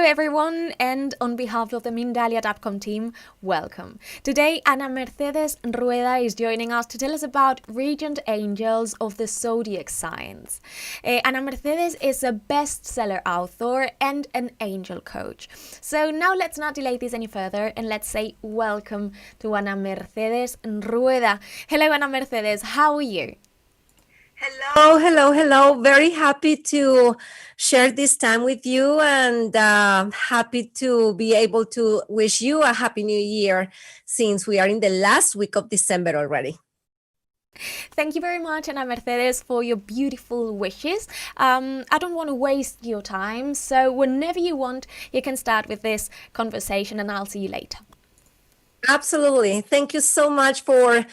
Hello everyone, and on behalf of the Mindalia.com team, welcome. Today, Ana Mercedes Rueda is joining us to tell us about Regent angels of the Zodiac signs. Ana Mercedes is a bestseller author and an angel coach. So now let's not delay this any further and let's say welcome to Ana Mercedes Rueda. Hello Ana Mercedes, how are you? Hello. Very happy to share this time with you and happy to be able to wish you a happy new year since we are in the last week of December already. Thank you very much, Ana Mercedes, for your beautiful wishes. I don't want to waste your time, so whenever you want, you can start with this conversation and I'll see you later. Absolutely. Thank you so much for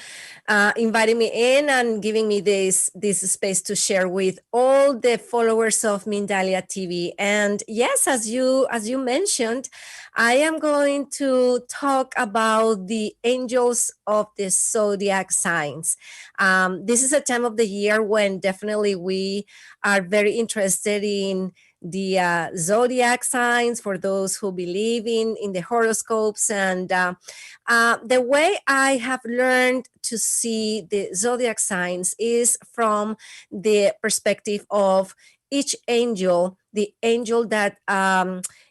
inviting me in and giving me this space to share with all the followers of Mindalia TV. And yes, as you mentioned, I am going to talk about the angels of the Zodiac signs. This is a time of the year when definitely we are very interested in the zodiac signs for those who believe in the horoscopes. And the way I have learned to see the zodiac signs is from the perspective of each angel, the angel that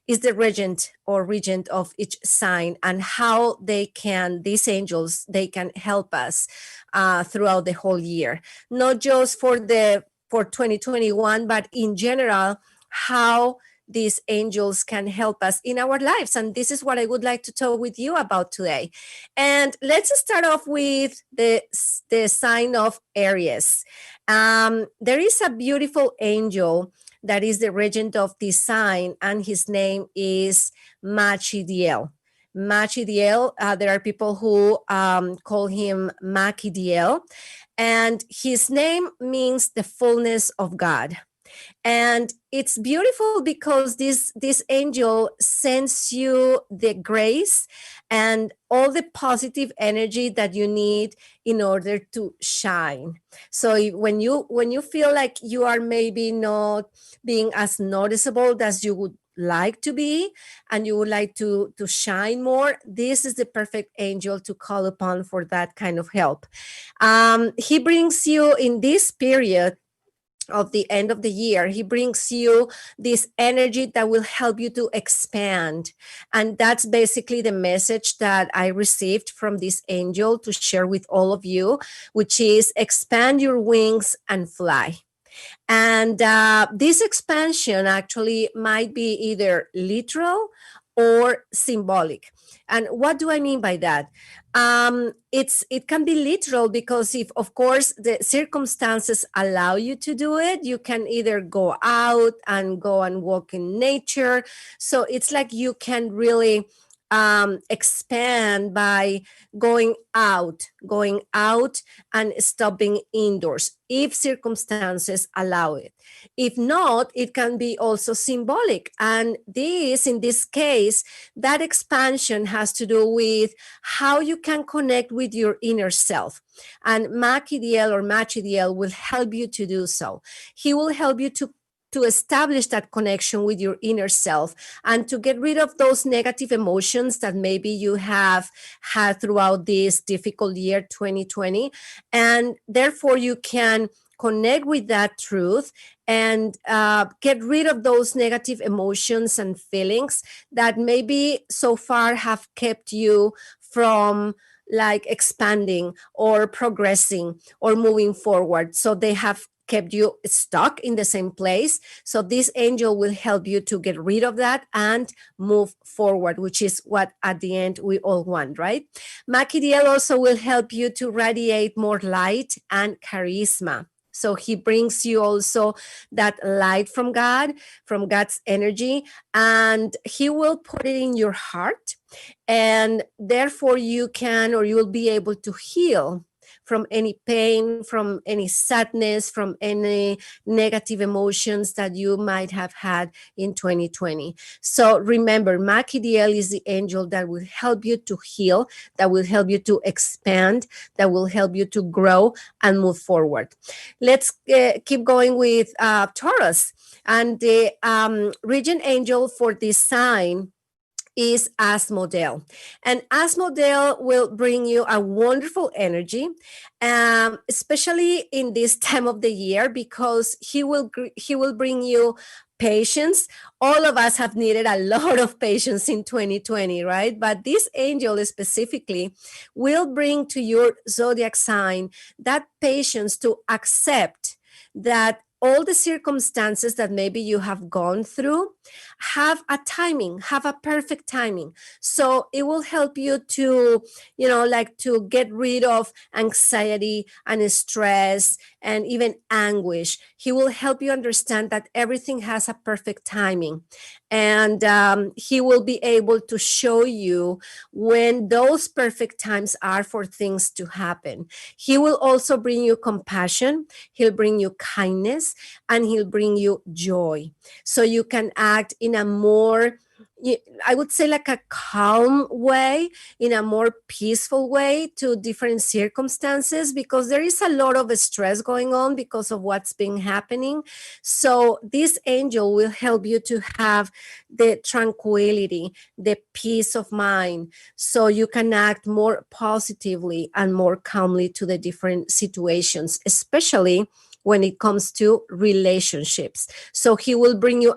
is the regent or regent of each sign, and how these angels, they can help us throughout the whole year, not just for 2021, but in general, how these angels can help us in our lives. And this is what I would like to talk with you about today. And let's start off with the sign of Aries. There is a beautiful angel that is the regent of this sign, and his name is Machidiel. Machidiel, there are people who call him Machidiel, and his name means the fullness of God. And it's beautiful because this angel sends you the grace and all the positive energy that you need in order to shine. So when you feel like you are maybe not being as noticeable as you would like to be, and you would like to shine more, this is the perfect angel to call upon for that kind of help. He brings you in this period of the end of the year, he brings you this energy that will help you to expand. And that's basically the message that I received from this angel to share with all of you, which is expand your wings and fly. And this expansion actually might be either literal or symbolic. And what do I mean by that? It can be literal because if, of course, the circumstances allow you to do it, you can either go out and go and walk in nature. So it's like you can really expand by going out and stopping indoors if circumstances allow it. If not, it can be also symbolic. And in this case, that expansion has to do with how you can connect with your inner self. And Machidiel will help you to do so. He will help you to establish that connection with your inner self and to get rid of those negative emotions that maybe you have had throughout this difficult year 2020, and therefore you can connect with that truth and get rid of those negative emotions and feelings that maybe so far have kept you from like expanding or progressing or moving forward. So they have kept you stuck in the same place. So this angel will help you to get rid of that and move forward, which is what at the end we all want, right? Machidiel also will help you to radiate more light and charisma. So he brings you also that light from God, from God's energy, and he will put it in your heart. And therefore you will be able to heal from any pain, from any sadness, from any negative emotions that you might have had in 2020. So remember, Machidiel is the angel that will help you to heal, that will help you to expand, that will help you to grow and move forward. Let's keep going with Taurus. And the regent angel for this sign is Asmodel. And Asmodel will bring you a wonderful energy, especially in this time of the year, because he will bring you patience. All of us have needed a lot of patience in 2020, right? But this angel specifically will bring to your zodiac sign that patience to accept that all the circumstances that maybe you have gone through have a timing, have a perfect timing. So it will help you to, like to get rid of anxiety and stress and even anguish. He will help you understand that everything has a perfect timing. And he will be able to show you when those perfect times are for things to happen. He will also bring you compassion. He'll bring you kindness, and he'll bring you joy. So you can act in a more, I would say, like a calm way, in a more peaceful way to different circumstances, because there is a lot of stress going on because of what's been happening. So this angel will help you to have the tranquility, the peace of mind, so you can act more positively and more calmly to the different situations, especially when it comes to relationships. So he will bring you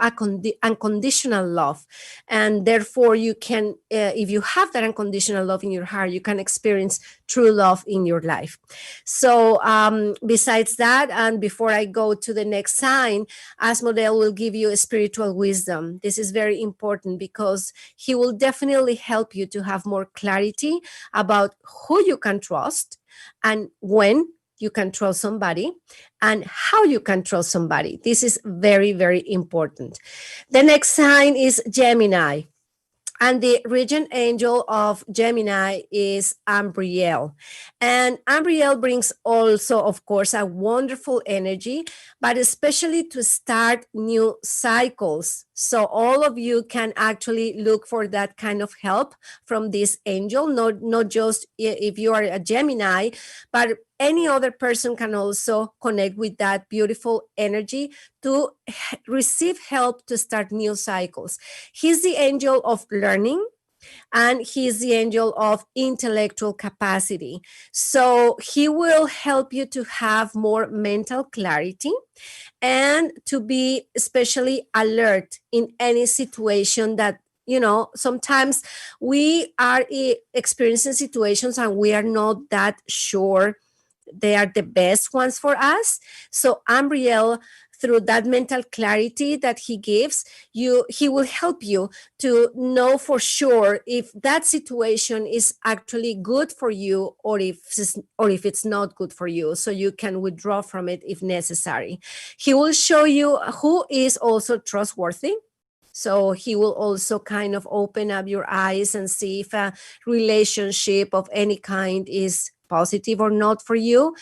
unconditional love. And therefore you can, if you have that unconditional love in your heart, you can experience true love in your life. So besides that, and before I go to the next sign, Asmodel will give you a spiritual wisdom. This is very important because he will definitely help you to have more clarity about who you can trust and when you can trust somebody and how you can trust somebody. This is very, very important. The next sign is Gemini. And the regent angel of Gemini is Ambriel. And Ambriel brings also, of course, a wonderful energy, but especially to start new cycles. So all of you can actually look for that kind of help from this angel, not just if you are a Gemini, but any other person can also connect with that beautiful energy to receive help to start new cycles. He's the angel of learning, and he's the angel of intellectual capacity. So he will help you to have more mental clarity and to be especially alert in any situation that, sometimes we are experiencing situations and we are not that sure they are the best ones for us. So Ambriel, through that mental clarity that he gives you, he will help you to know for sure if that situation is actually good for you or if it's not good for you, so you can withdraw from it if necessary. He will show you who is also trustworthy. So he will also kind of open up your eyes and see if a relationship of any kind is positive or not for you.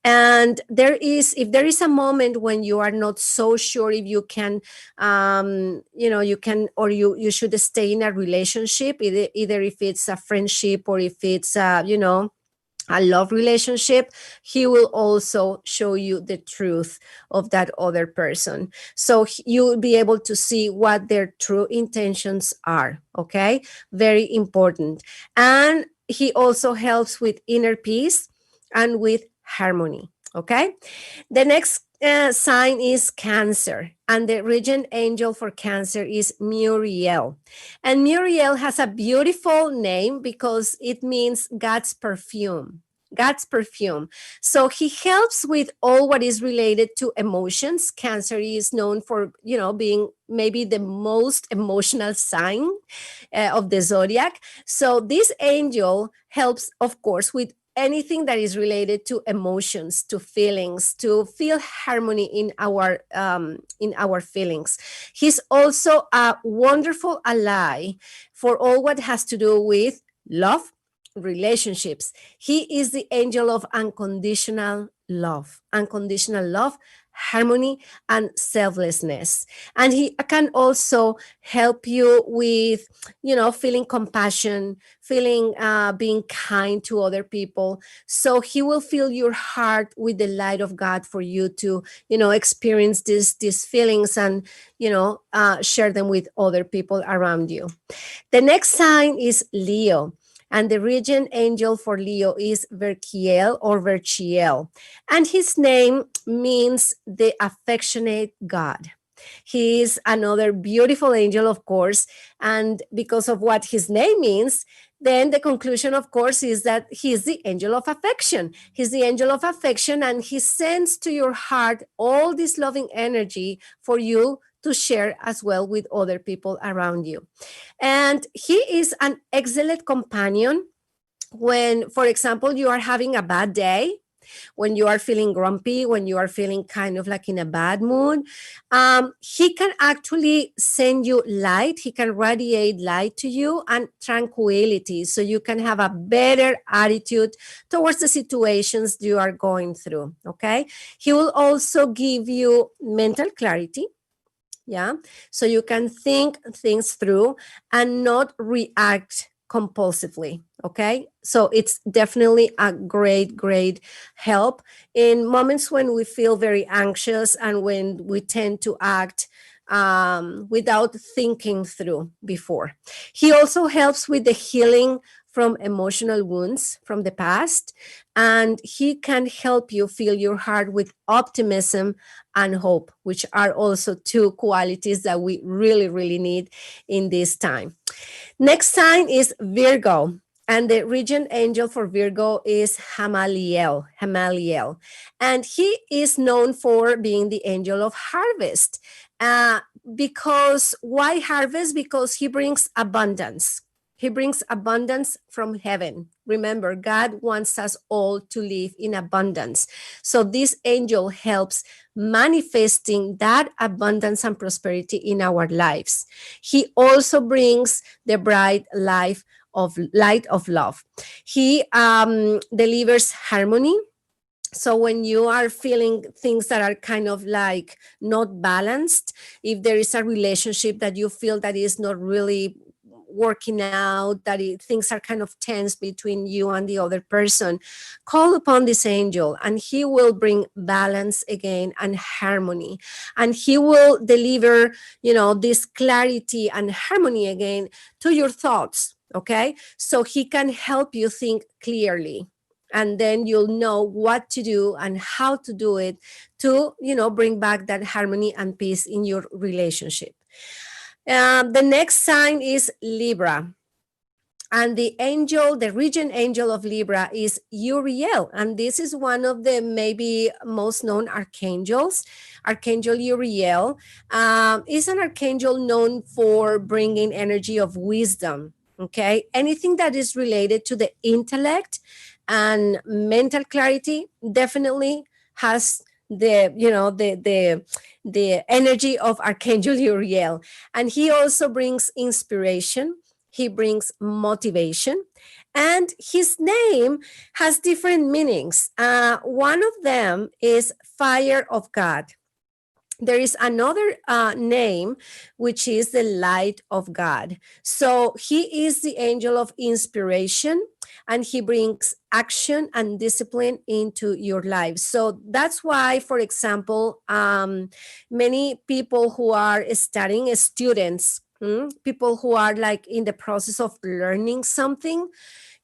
And if there is a moment when you are not so sure if you can, you can, or you should stay in a relationship, either if it's a friendship or if it's, a love relationship, he will also show you the truth of that other person. So you will be able to see what their true intentions are. Okay, very important. And he also helps with inner peace and with harmony. Okay, the next sign is Cancer, and the regent angel for Cancer is Muriel. And Muriel has a beautiful name because it means God's perfume. God's perfume. So he helps with all what is related to emotions. Cancer is known for, being maybe the most emotional sign of the zodiac. So this angel helps, of course, with anything that is related to emotions, to feelings, to feel harmony in our feelings. He's also a wonderful ally for all what has to do with love, relationships. He is the angel of unconditional love, harmony, and selflessness. And he can also help you with, feeling compassion, feeling being kind to other people. So he will fill your heart with the light of God for you to, experience these feelings and, share them with other people around you. The next sign is Leo. And the regent angel for Leo is Verkiel or Verchiel. And his name means the affectionate God. He is another beautiful angel, of course. And because of what his name means, then the conclusion, of course, is that he is the angel of affection. He's the angel of affection, and he sends to your heart all this loving energy for you to share as well with other people around you. And he is an excellent companion when, for example, you are having a bad day, when you are feeling grumpy, when you are feeling kind of like in a bad mood. He can actually send you light. He can radiate light to you and tranquility, so you can have a better attitude towards the situations you are going through. Okay. He will also give you mental clarity. Yeah. So you can think things through and not react compulsively. Okay. So it's definitely a great help in moments when we feel very anxious and when we tend to act without thinking through before. He also helps with the healing from emotional wounds from the past, and he can help you fill your heart with optimism and hope, which are also two qualities that we really need in this time. Next sign is Virgo. And the regent angel for Virgo is Hamaliel. And he is known for being the angel of harvest. Because why harvest? Because he brings abundance. He brings abundance from heaven. Remember, God wants us all to live in abundance. So this angel helps manifesting that abundance and prosperity in our lives. He also brings the bright light of love. He delivers harmony. So when you are feeling things that are kind of like not balanced, if there is a relationship that you feel that is not really working out, that things are kind of tense between you and the other person, call upon this angel and he will bring balance again and harmony. And he will deliver, this clarity and harmony again to your thoughts. Okay. So he can help you think clearly. And then you'll know what to do and how to do it to, bring back that harmony and peace in your relationship. The next sign is Libra. And the regent angel of Libra is Uriel. And this is one of the maybe most known archangels. Archangel Uriel is an archangel known for bringing energy of wisdom. Okay. Anything that is related to the intellect and mental clarity definitely has the energy of Archangel Uriel. And he also brings inspiration. He brings motivation, and his name has different meanings. One of them is Fire of God. There is another name, which is the Light of God. So he is the angel of inspiration, and he brings action and discipline into your life. So that's why, for example, many people who are studying, students, people who are like in the process of learning something,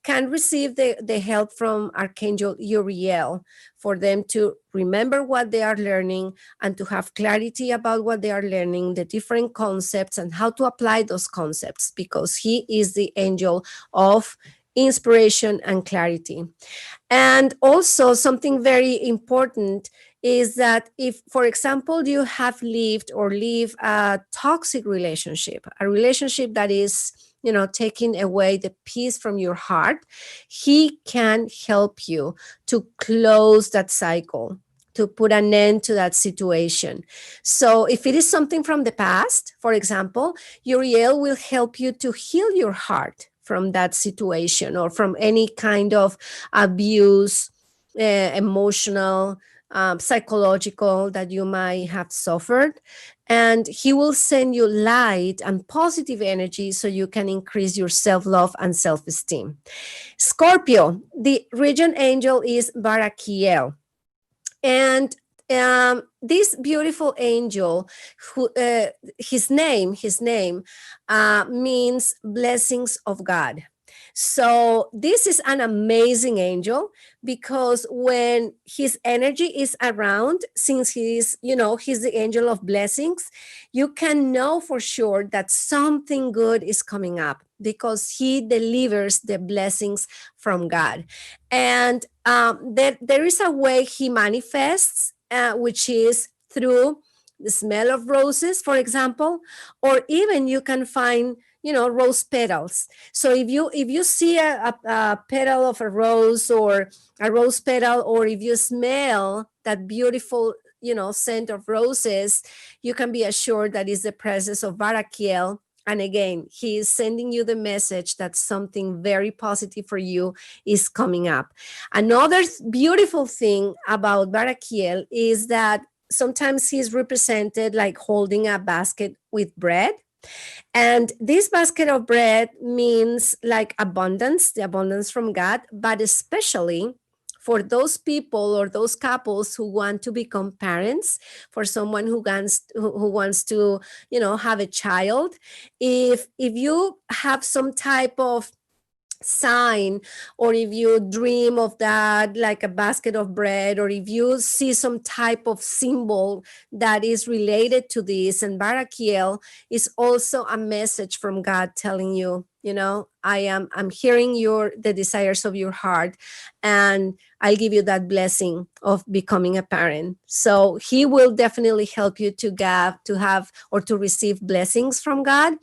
can receive the help from Archangel Uriel for them to remember what they are learning and to have clarity about what they are learning, the different concepts and how to apply those concepts, because he is the angel of inspiration and clarity. And also something very important is that if, for example, you have lived or live a toxic relationship, a relationship that is, taking away the peace from your heart, he can help you to close that cycle, to put an end to that situation. So if it is something from the past, for example, Uriel will help you to heal your heart from that situation or from any kind of abuse, emotional, psychological that you might have suffered. And he will send you light and positive energy so you can increase your self-love and self-esteem. Scorpio, the regent angel is Barakiel. And this beautiful angel, who his name means blessings of God. So this is an amazing angel, because when his energy is around, since he's the angel of blessings, you can know for sure that something good is coming up, because he delivers the blessings from God. And there is a way he manifests, which is through the smell of roses, for example, or even you can find rose petals. So if you see a petal of a rose, or a rose petal, or if you smell that beautiful scent of roses, you can be assured that is the presence of Barakiel. And again, he is sending you the message that something very positive for you is coming up. Another beautiful thing about Barakiel is that sometimes he's represented like holding a basket with bread. And this basket of bread means like abundance, the abundance from God, but especially for those people or those couples who want to become parents, for someone who wants to, have a child. If you have some type of sign, or if you dream of that, like a basket of bread, or if you see some type of symbol that is related to this, and Barakiel is also a message from God telling you, I'm hearing the desires of your heart, and I'll give you that blessing of becoming a parent. So he will definitely help you to have or to receive blessings from God.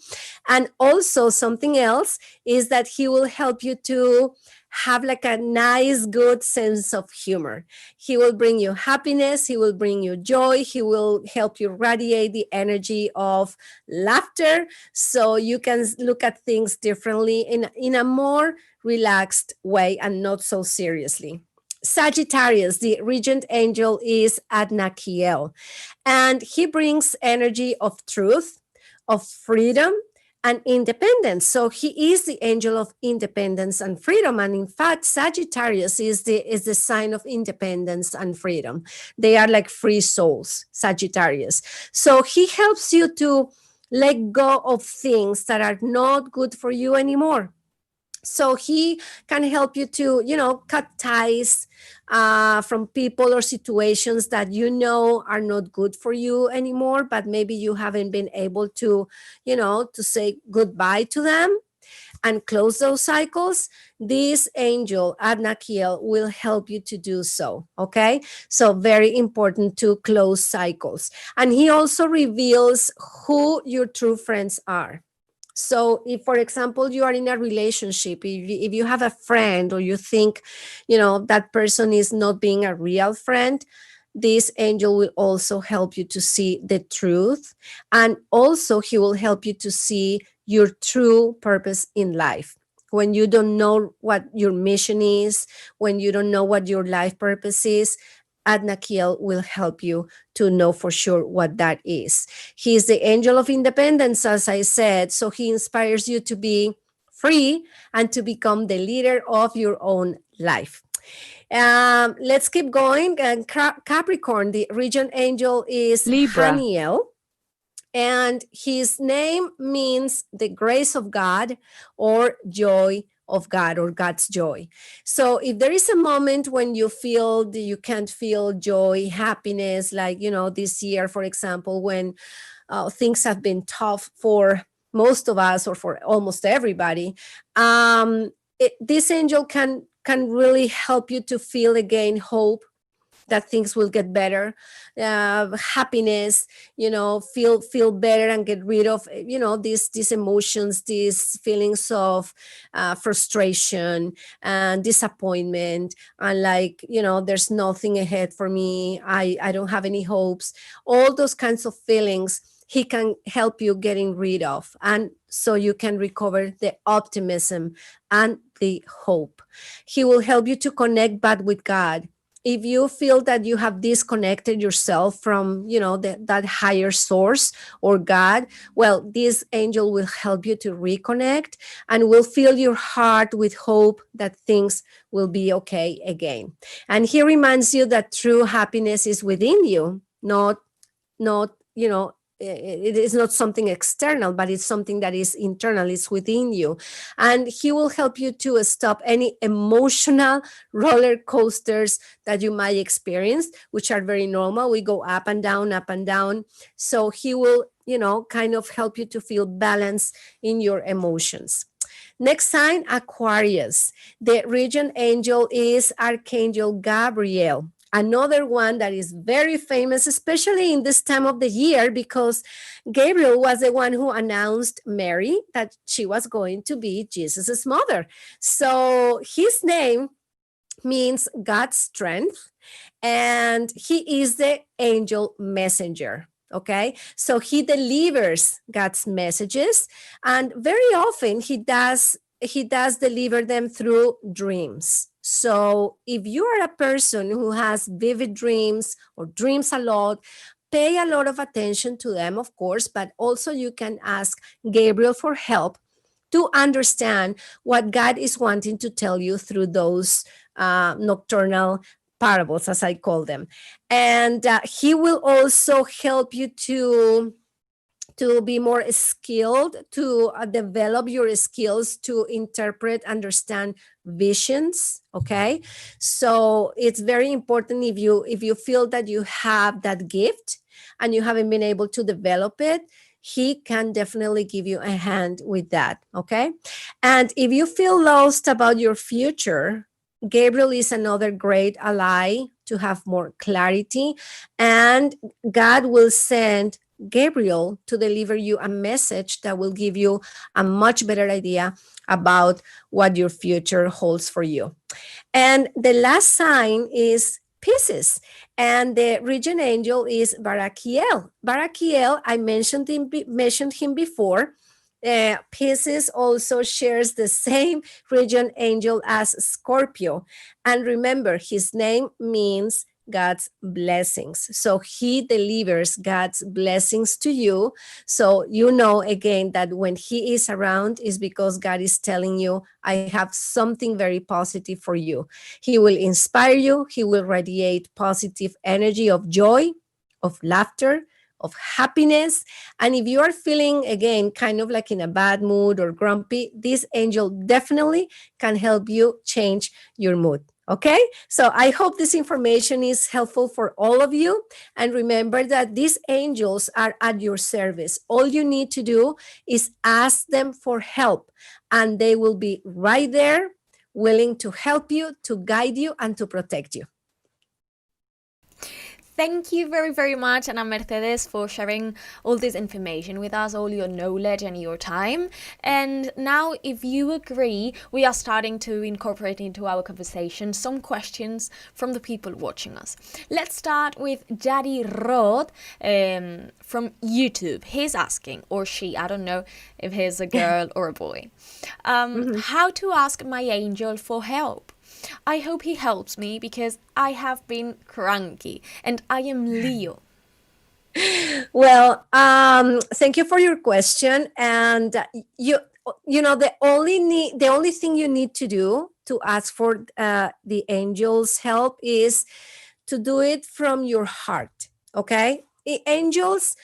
And also something else is that he will help you to have like a nice, good sense of humor. He will bring you happiness. He will bring you joy. He will help you radiate the energy of laughter, so you can look at things differently in a more relaxed way and not so seriously. Sagittarius, the regent angel is Adnakiel, and he brings energy of truth, of freedom, and independence. So he is the angel of independence and freedom. And in fact, Sagittarius is the sign of independence and freedom. They are like free souls, Sagittarius. So he helps you to let go of things that are not good for you anymore. So he can help you to, cut ties from people or situations that are not good for you anymore, but maybe you haven't been able to, to say goodbye to them and close those cycles. This angel, Adnakiel, will help you to do so, okay? So very important to close cycles. And he also reveals who your true friends are. So if, for example, you are in a relationship, if you have a friend, or you think, that person is not being a real friend, this angel will also help you to see the truth. And also he will help you to see your true purpose in life. When you don't know what your mission is, when you don't know what your life purpose is, Adnakiel will help you to know for sure what that is. He is the angel of independence, as I said, so he inspires you to be free and to become the leader of your own life. Let's keep going. And Capricorn, the regent angel is Libra. Haniel, and his name means the grace of God, or joy of God, or God's joy. So if there is a moment when you feel that you can't feel joy, happiness, like, this year, for example, when things have been tough for most of us, or for almost everybody, this angel can really help you to feel again hope, that things will get better, happiness, feel better, and get rid of, these emotions, these feelings of frustration and disappointment, and like, there's nothing ahead for me. I don't have any hopes. All those kinds of feelings he can help you getting rid of. And so you can recover the optimism and the hope. He will help you to connect back with God. If you feel that you have disconnected yourself from, that higher source or God, well, this angel will help you to reconnect and will fill your heart with hope that things will be okay again. And he reminds you that true happiness is within you, not it is not something external, but it's something that is internal, it's within you. And he will help you to stop any emotional roller coasters that you might experience, which are very normal. We go up and down, up and down. So he will, kind of help you to feel balance in your emotions. Next sign, Aquarius. The regent angel is Archangel Gabriel. Another one that is very famous, especially in this time of the year, because Gabriel was the one who announced Mary that she was going to be Jesus's mother. So his name means God's strength, and he is the angel messenger. Okay, so he delivers God's messages, and very often he does deliver them through dreams. So if you are a person who has vivid dreams or dreams a lot, pay a lot of attention to them, of course, but also you can ask Gabriel for help to understand what God is wanting to tell you through those nocturnal parables, as I call them. And he will also help you to be more skilled, to develop your skills to interpret, understand visions. Okay, so it's very important, if you feel that you have that gift and you haven't been able to develop it, he can definitely give you a hand with that. Okay, and if you feel lost about your future, Gabriel is another great ally to have more clarity, and God will send Gabriel to deliver you a message that will give you a much better idea about what your future holds for you. And the last sign is Pisces, and the regent angel is Barakiel. Barakiel, I mentioned him before. Pisces also shares the same regent angel as Scorpio, and remember, his name means God's blessings. So he delivers God's blessings to you. So you know, again, that when he is around is because God is telling you, I have something very positive for you. He will inspire you. He will radiate positive energy of joy, of laughter, of happiness. And if you are feeling, again, kind of like in a bad mood or grumpy, this angel definitely can help you change your mood. Okay, so I hope this information is helpful for all of you. And remember that these angels are at your service. All you need to do is ask them for help, and they will be right there, willing to help you, to guide you, and to protect you. Thank you very, very much, Ana Mercedes, for sharing all this information with us, all your knowledge and your time. And now, if you agree, we are starting to incorporate into our conversation some questions from the people watching us. Let's start with Jadi Rod from YouTube. He's asking, or she, I don't know if he's a girl or a boy, how to ask my angel for help. I hope he helps me because I have been cranky and I am Leo. Well, thank you for your question. And you know, the only thing you need to do to ask for the angels' help is to do it from your heart. Okay, the angels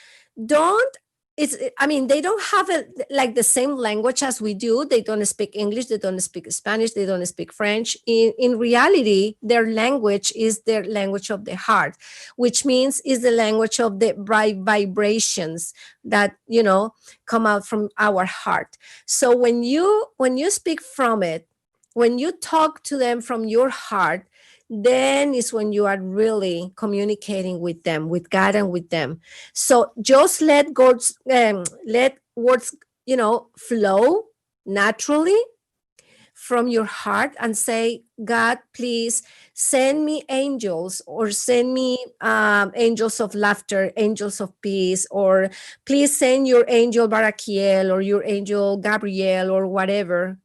don't. They don't have like the same language as we do. They don't speak English. They don't speak Spanish. They don't speak French. In reality, their language is their language of the heart, which means is the language of the bright vibrations that, come out from our heart. So when you speak from it, when you talk to them from your heart, then is when you are really communicating with them, with God and with them. So just let words, flow naturally from your heart and say, God, please send me angels, or send me angels of laughter, angels of peace, or please send your angel Barakiel or your angel Gabriel or whatever,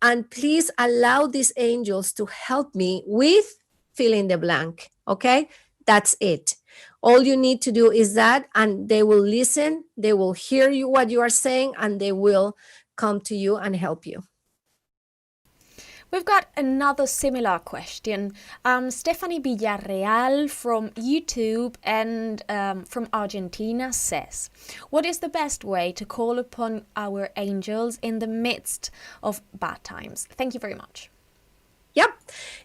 and please allow these angels to help me with fill in the blank. Okay, that's it. All you need to do is that, and they will listen, they will hear you what you are saying, and they will come to you and help you. We've got another similar question. Stephanie Villarreal from YouTube and from Argentina says, what is the best way to call upon our angels in the midst of bad times? Thank you very much. Yep,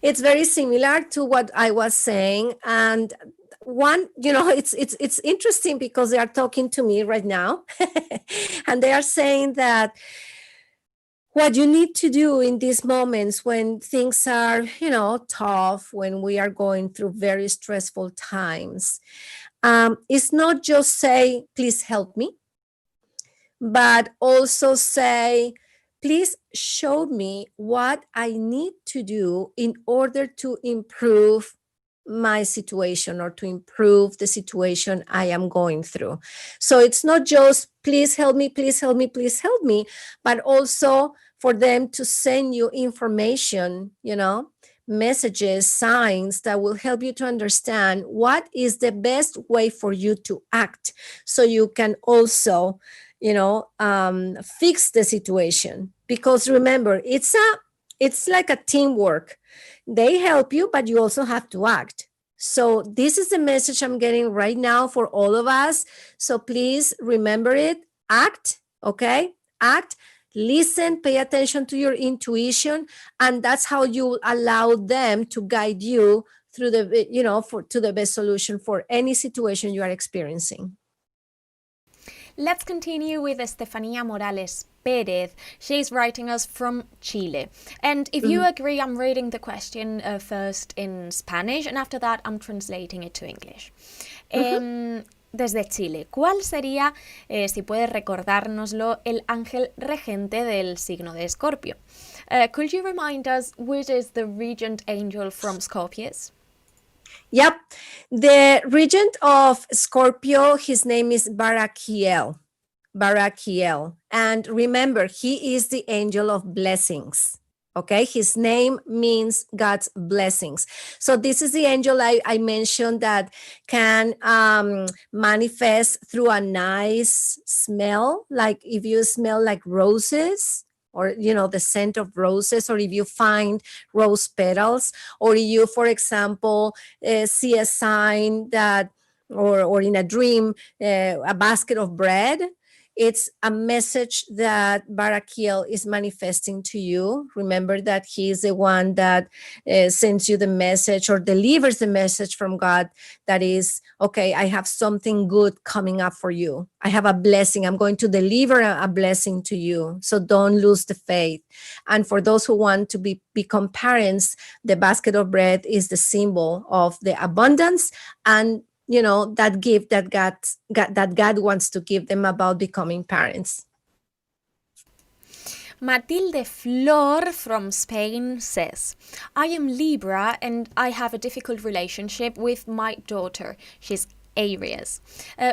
it's very similar to what I was saying. And one, it's interesting because they are talking to me right now and they are saying that what you need to do in these moments when things are, tough, when we are going through very stressful times, is not just say, please help me, but also say, please show me what I need to do in order to improve my situation or to improve the situation I am going through. So it's not just please help me, please help me, please help me, but also for them to send you information, messages, signs that will help you to understand what is the best way for you to act, so you can also fix the situation. Because remember, it's like a teamwork. They help you, but you also have to act. So this is the message I'm getting right now for all of us. So please remember it. Act, okay? Act, listen, pay attention to your intuition, and that's how you allow them to guide you through to the best solution for any situation you are experiencing. Let's continue with Estefania Morales Perez. She's writing us from Chile. And if you agree, I'm reading the question first in Spanish, and after that I'm translating it to English. Desde Chile, ¿cuál sería, si puede recordárnoslo, el ángel regente del signo de Escorpio? Could you remind us which is the regent angel from Scorpius? Yep. The regent of Scorpio, his name is Barakiel. And remember, he is the angel of blessings. Okay, his name means God's blessings. So this is the angel I mentioned that can manifest through a nice smell, like if you smell like roses, or the scent of roses, or if you find rose petals, or you, for example, see a sign that, or in a dream, a basket of bread. It's a message that Barakiel is manifesting to you. Remember that he is the one that sends you the message or delivers the message from God that is, okay, I have something good coming up for you. I have a blessing. I'm going to deliver a blessing to you. So don't lose the faith. And for those who want to become parents, the basket of bread is the symbol of the abundance and that gift that God wants to give them about becoming parents. Matilde Flor from Spain says, I am Libra and I have a difficult relationship with my daughter. She's Aries.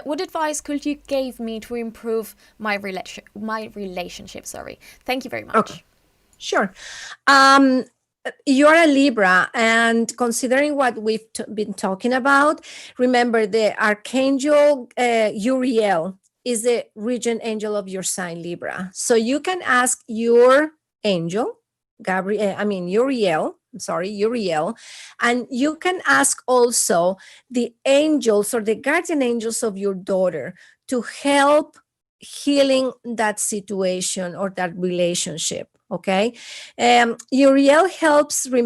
What advice could you give me to improve my relationship? Thank you very much. Okay. Sure. You're a Libra, and considering what we've been talking about, remember the Archangel Uriel is the regent angel of your sign, Libra. So you can ask your angel, Uriel, and you can ask also the angels or the guardian angels of your daughter to help healing that situation or that relationship. Okay. Uriel helps with,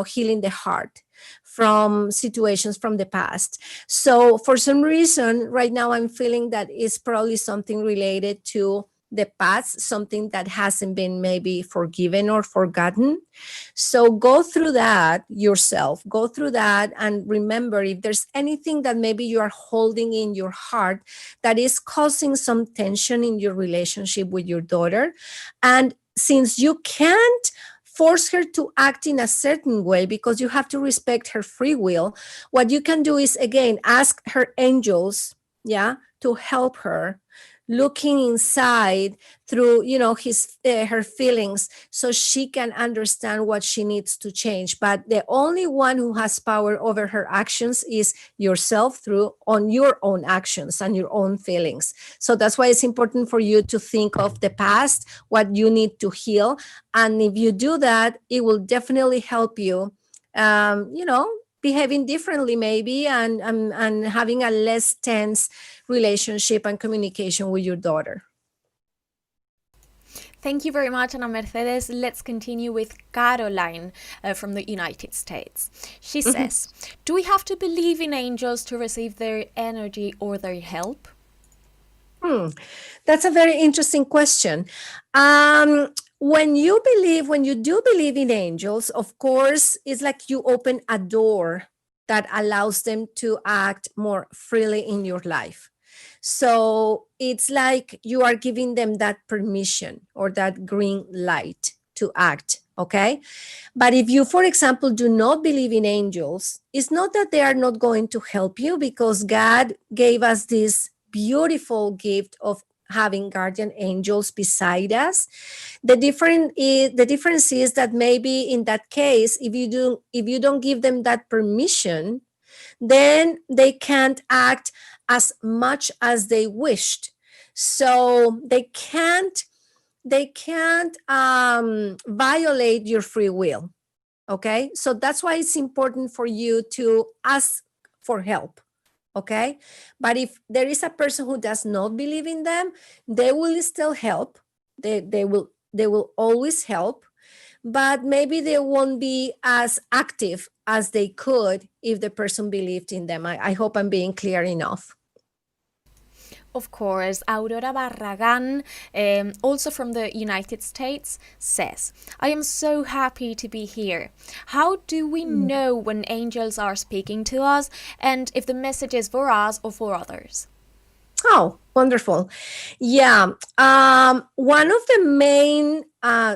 healing the heart from situations from the past. So for some reason, right now I'm feeling that it's probably something related to the past, something that hasn't been maybe forgiven or forgotten. So go through that yourself, go through that, and remember if there's anything that maybe you are holding in your heart that is causing some tension in your relationship with your daughter. And since you can't force her to act in a certain way because you have to respect her free will, what you can do is, again, ask her angels, to help her looking inside through her feelings, so she can understand what she needs to change. But the only one who has power over her actions is yourself, through on your own actions and your own feelings. So that's why it's important for you to think of the past, what you need to heal, and if you do that, it will definitely help you behaving differently maybe, and having a less tense relationship and communication with your daughter. Thank you very much, Ana Mercedes. Let's continue with Caroline from the United States. She says, do we have to believe in angels to receive their energy or their help? That's a very interesting question. When you do believe in angels, of course, it's like you open a door that allows them to act more freely in your life. So it's like you are giving them that permission or that green light to act, okay? But if you, for example, do not believe in angels, it's not that they are not going to help you, because God gave us this beautiful gift of having guardian angels beside us. The difference is that maybe in that case, if you don't give them that permission, then they can't act as much as they wished. So they can't violate your free will. Okay, so that's why it's important for you to ask for help. Okay, but if there is a person who does not believe in them, they will still help. They will always help, but maybe they won't be as active as they could if the person believed in them. I hope I'm being clear enough. Of course, Aurora Barragan, also from the United States, says, I am so happy to be here. How do we know when angels are speaking to us, and if the message is for us or for others? Oh, wonderful. Yeah. One of the main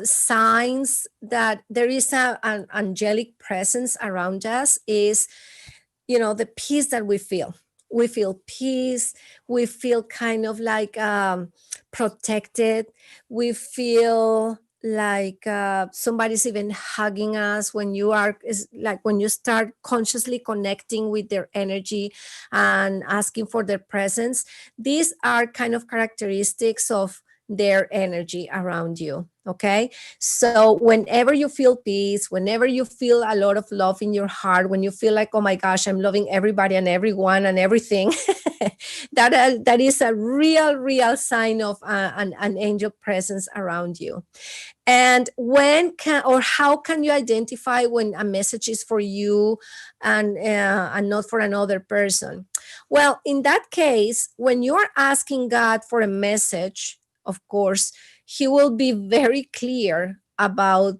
signs that there is an angelic presence around us is, the peace that we feel. We feel peace. We feel kind of like protected. We feel like somebody's even hugging us when when you start consciously connecting with their energy and asking for their presence. These are kind of characteristics of their energy around you. Okay, so whenever you feel peace, whenever you feel a lot of love in your heart, when you feel like, oh my gosh, I'm loving everybody and everyone and everything, that is a real sign of an angel presence around you. And how can you identify when a message is for you and not for another person? Well, in that case, when you're asking God for a message, of course, he will be very clear about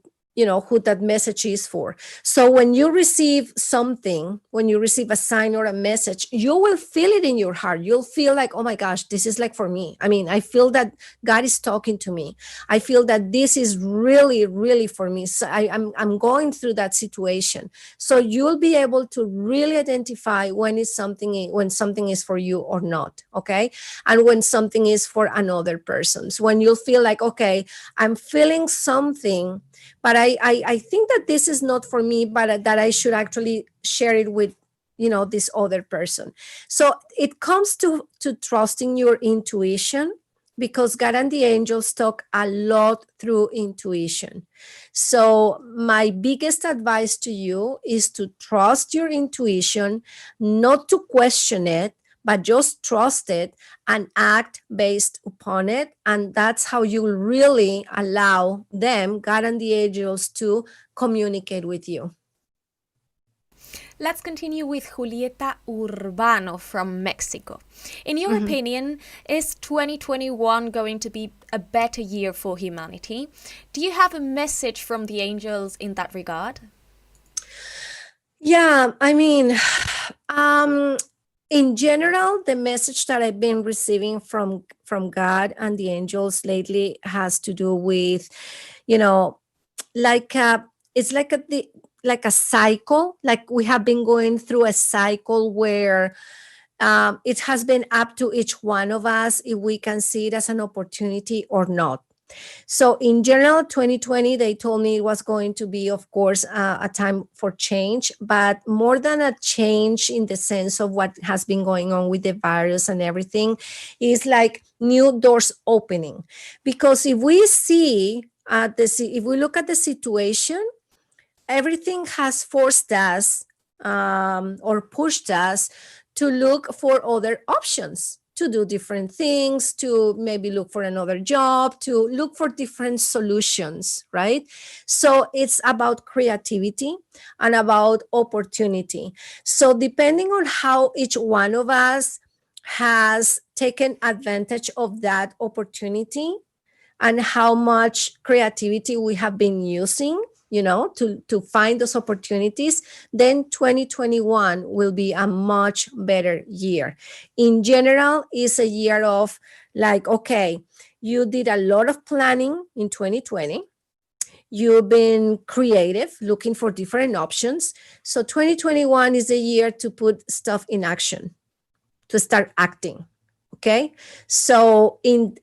who that message is for. So when you receive something, when you receive a sign or a message, you will feel it in your heart. You'll feel like, oh my gosh, this is like for me. I mean, I feel that God is talking to me. I feel that this is really for me. So I'm going through that situation. So you'll be able to really identify when something is for you or not. Okay, and when something is for another person. So when you'll feel like, okay, I'm feeling something, but I think that this is not for me, but that I should actually share it with this other person. So it comes to trusting your intuition, because God and the angels talk a lot through intuition. So my biggest advice to you is to trust your intuition, not to question it, but just trust it and act based upon it. And that's how you will really allow them, God and the angels, to communicate with you. Let's continue with Julieta Urbano from Mexico. In your opinion, is 2021 going to be a better year for humanity? Do you have a message from the angels in that regard? Yeah, I mean, in general, the message that I've been receiving from God and the angels lately has to do with, you know, like it's like a cycle. Like we have been going through a cycle where it has been up to each one of us if we can see it as an opportunity or not. So in general, 2020, they told me it was going to be, of course, a time for change, but more than a change in the sense of what has been going on with the virus and everything, is like new doors opening. Because if we see if we look at the situation, everything has forced us or pushed us to look for other options, to do different things, to maybe look for another job, to look for different solutions, right? So it's about creativity and about opportunity. So depending on how each one of us has taken advantage of that opportunity and how much creativity we have been using, to find those opportunities, then 2021 will be a much better year. In general, it's a year of like, okay, you did a lot of planning in 2020. You've been creative, looking for different options. So 2021 is a year to put stuff in action, to start acting. Okay. So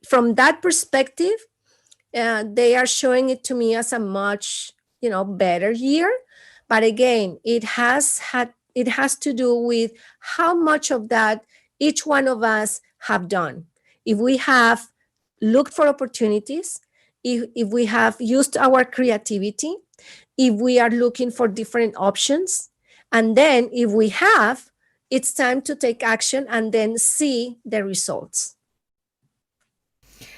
from that perspective, they are showing it to me as a much better year. But again, it has to do with how much of that each one of us have done. If we have looked for opportunities, if we have used our creativity, if we are looking for different options, and then if we have, it's time to take action and then see the results.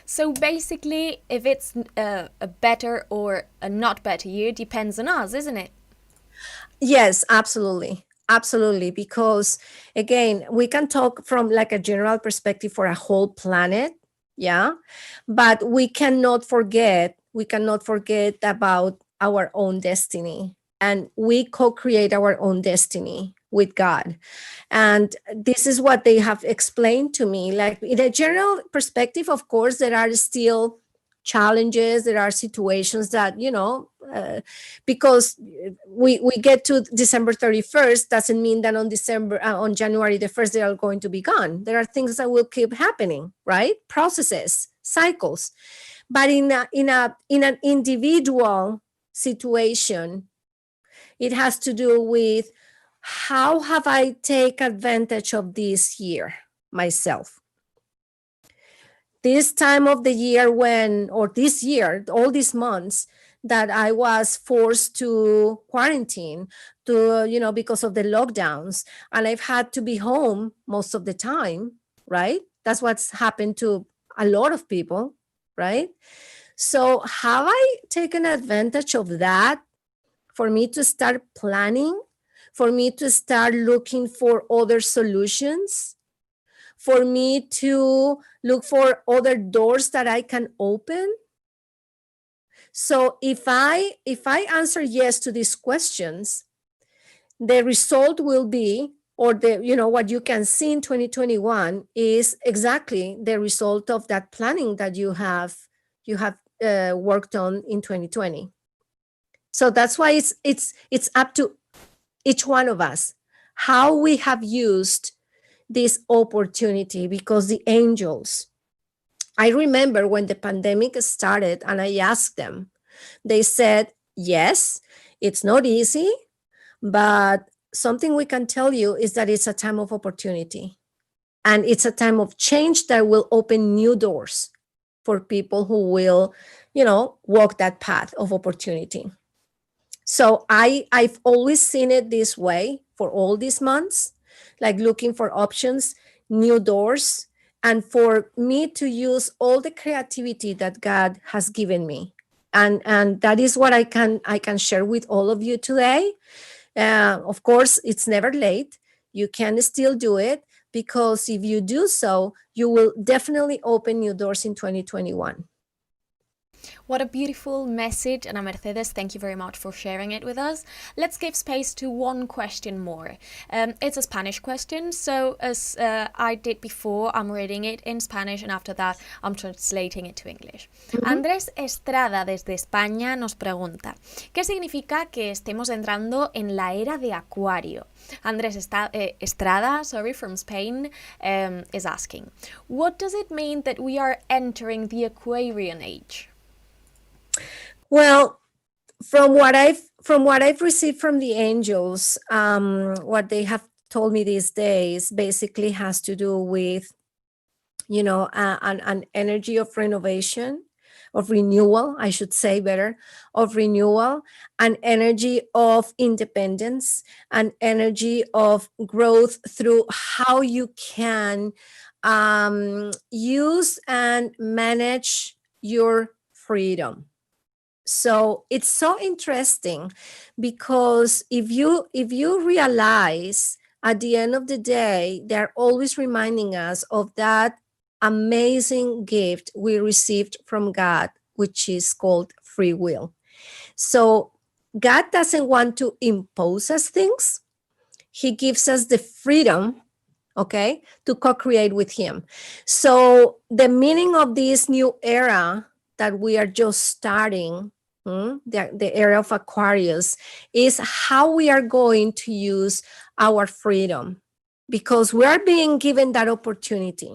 So basically, if it's a better or a not better year, depends on us, isn't it? Yes, absolutely. Absolutely. Because again, we can talk from like a general perspective for a whole planet. Yeah. But we cannot forget about our own destiny. And we co-create our own destiny with God. And this is what they have explained to me. Like in a general perspective, of course, there are still challenges. There are situations that, because we get to December 31st, doesn't mean that on January the 1st, they are going to be gone. There are things that will keep happening, right? Processes, cycles. But in an individual situation, it has to do with how have I take advantage of this year myself? This time of the year this year, all these months that I was forced to quarantine because of the lockdowns, and I've had to be home most of the time, right? That's what's happened to a lot of people, right? So have I taken advantage of that for me to start planning, for me to start looking for other solutions, for me to look for other doors that I can open? So if I answer yes to these questions, the result will be, or what you can see in 2021 is exactly the result of that planning that you have worked on in 2020. So that's why it's up to each one of us how we have used this opportunity, because the angels, I remember when the pandemic started and I asked them, they said, yes, it's not easy, but something we can tell you is that it's a time of opportunity. And it's a time of change that will open new doors for people who will, walk that path of opportunity. So I've always seen it this way for all these months, like looking for options, new doors, and for me to use all the creativity that God has given me. And that is what I can share with all of you today. Of course, it's never late. You can still do it, because if you do so, you will definitely open new doors in 2021. What a beautiful message, Ana Mercedes. Thank you very much for sharing it with us. Let's give space to one question more. It's a Spanish question, so as I did before, I'm reading it in Spanish and after that I'm translating it to English. Andrés Estrada desde España nos pregunta, ¿qué significa que estemos entrando en la era de Acuario? Andrés Estrada, from Spain, is asking, what does it mean that we are entering the Aquarian age? Well, from what I've received from the angels, what they have told me these days basically has to do with, an energy of renovation, of renewal, I should say better, of renewal, an energy of independence, an energy of growth through how you can use and manage your freedom. So it's so interesting, because if you realize, at the end of the day, they're always reminding us of that amazing gift we received from God, which is called free will. So God doesn't want to impose us things. He gives us the freedom, okay, to co-create with him. So the meaning of this new era that we are just starting, the era of Aquarius, is how we are going to use our freedom, because we are being given that opportunity.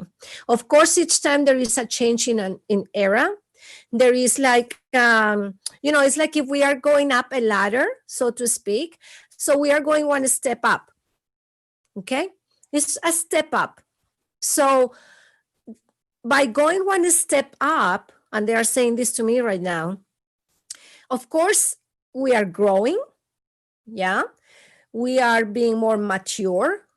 Of course, each time there is a change in era, there is like, it's like if we are going up a ladder, so to speak. So we are going one step up, okay? It's a step up. So by going one step up, and they are saying this to me right now, of course, we are growing. Yeah. We are being more mature.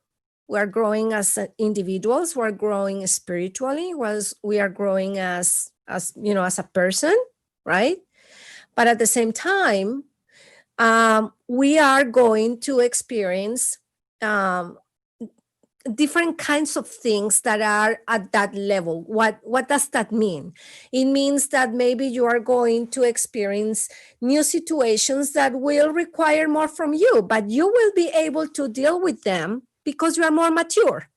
We are growing as individuals. We're growing spiritually. We are growing as a person, right? But at the same time, we are going to experience different kinds of things that are at that level. What does that mean? It means that maybe you are going to experience new situations that will require more from you, but you will be able to deal with them because you are more mature.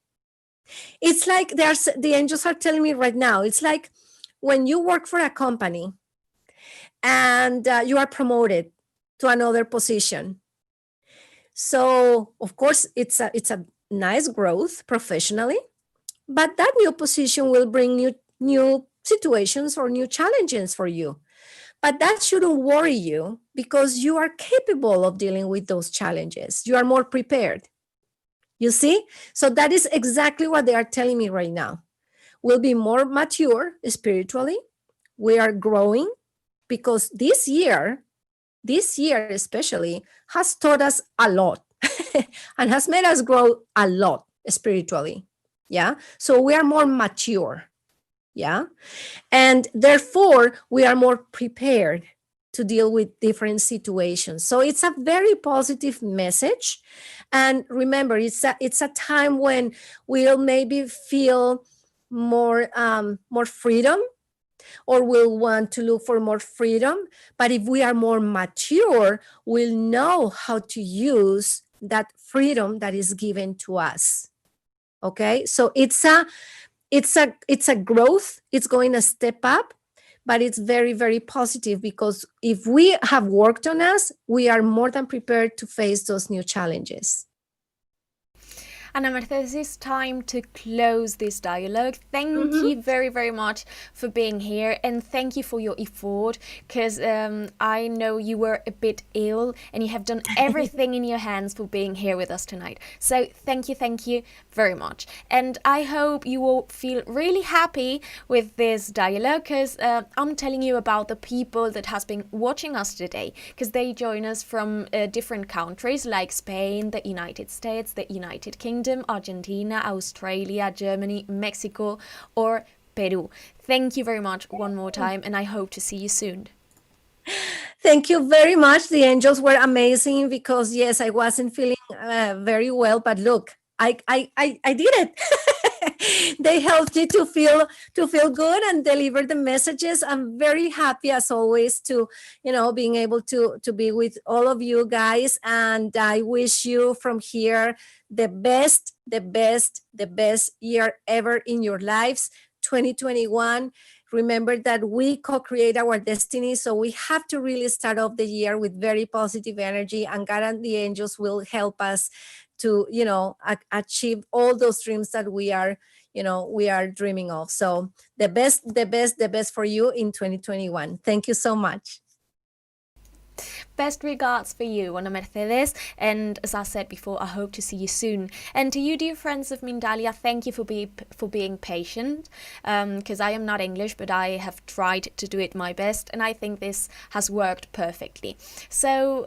It's like the angels are telling me right now, it's like when you work for a company and you are promoted to another position. So of course it's a nice growth professionally, but that new position will bring new situations or new challenges for you. But that shouldn't worry you, because you are capable of dealing with those challenges. You are more prepared. You see? So that is exactly what they are telling me right now. We'll be more mature spiritually. We are growing, because this year especially, has taught us a lot and has made us grow a lot spiritually. Yeah. So we are more mature. Yeah. And therefore, we are more prepared to deal with different situations. So it's a very positive message. And remember, it's a time when we'll maybe feel more freedom, or we'll want to look for more freedom. But if we are more mature, we'll know how to use that freedom that is given to us. Okay, so it's a growth. It's going to step up, but it's very, very positive, because if we have worked on us, we are more than prepared to face those new challenges. Ana Mercedes, it's time to close this dialogue. Thank you very, very much for being here, and thank you for your effort, because I know you were a bit ill and you have done everything in your hands for being here with us tonight. So thank you very much. And I hope you will feel really happy with this dialogue, because I'm telling you about the people that has been watching us today, because they join us from different countries like Spain, the United States, the United Kingdom, Argentina, Australia, Germany, Mexico, or Peru. Thank you very much one more time, and I hope to see you soon. Thank you very much. The angels were amazing because yes, I wasn't feeling very well, but look, I did it. They helped you to feel good and deliver the messages. I'm very happy as always to being able to be with all of you guys, and I wish you from here the best, the best, the best year ever in your lives. 2021. Remember that we co-create our destiny, so we have to really start off the year with very positive energy, and God and the angels will help us to achieve all those dreams that we are dreaming of. So the best, the best, the best for you in 2021. Thank you so much. Best regards for you, Ana Mercedes, and as I said before, I hope to see you soon. And to you, dear friends of Mindalia, thank you for being patient, because I am not English, but I have tried to do it my best, and I think this has worked perfectly. So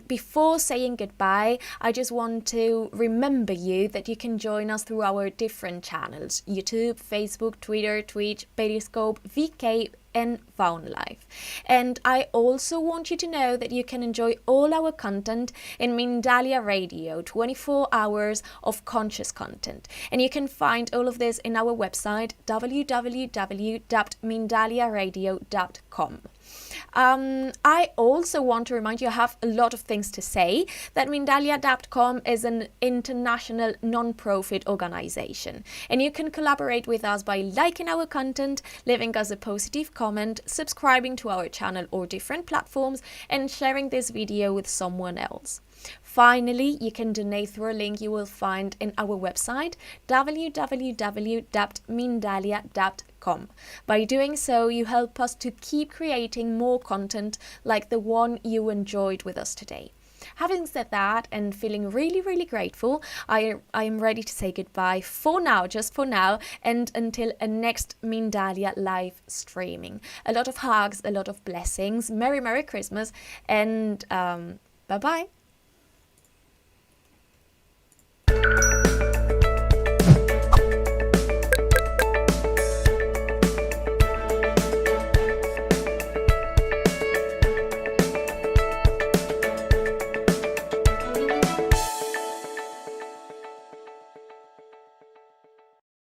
before saying goodbye, I just want to remember you that you can join us through our different channels: YouTube, Facebook, Twitter, Twitch, Periscope, VK, and Faun Life. And I also want you to know that you can enjoy all our content in Mindalia Radio, 24 hours of conscious content. And you can find all of this in our website, www.mindaliaradio.com. I also want to remind you, I have a lot of things to say, that Mindalia.com is an international non-profit organization, and you can collaborate with us by liking our content, leaving us a positive comment, subscribing to our channel or different platforms, and sharing this video with someone else. Finally, you can donate through a link you will find in our website, www.mindalia.com. By doing so, you help us to keep creating more content like the one you enjoyed with us today. Having said that, and feeling really, really grateful, I am ready to say goodbye for now, just for now, and until a next Mindalia live streaming. A lot of hugs, a lot of blessings, Merry Christmas, and bye-bye.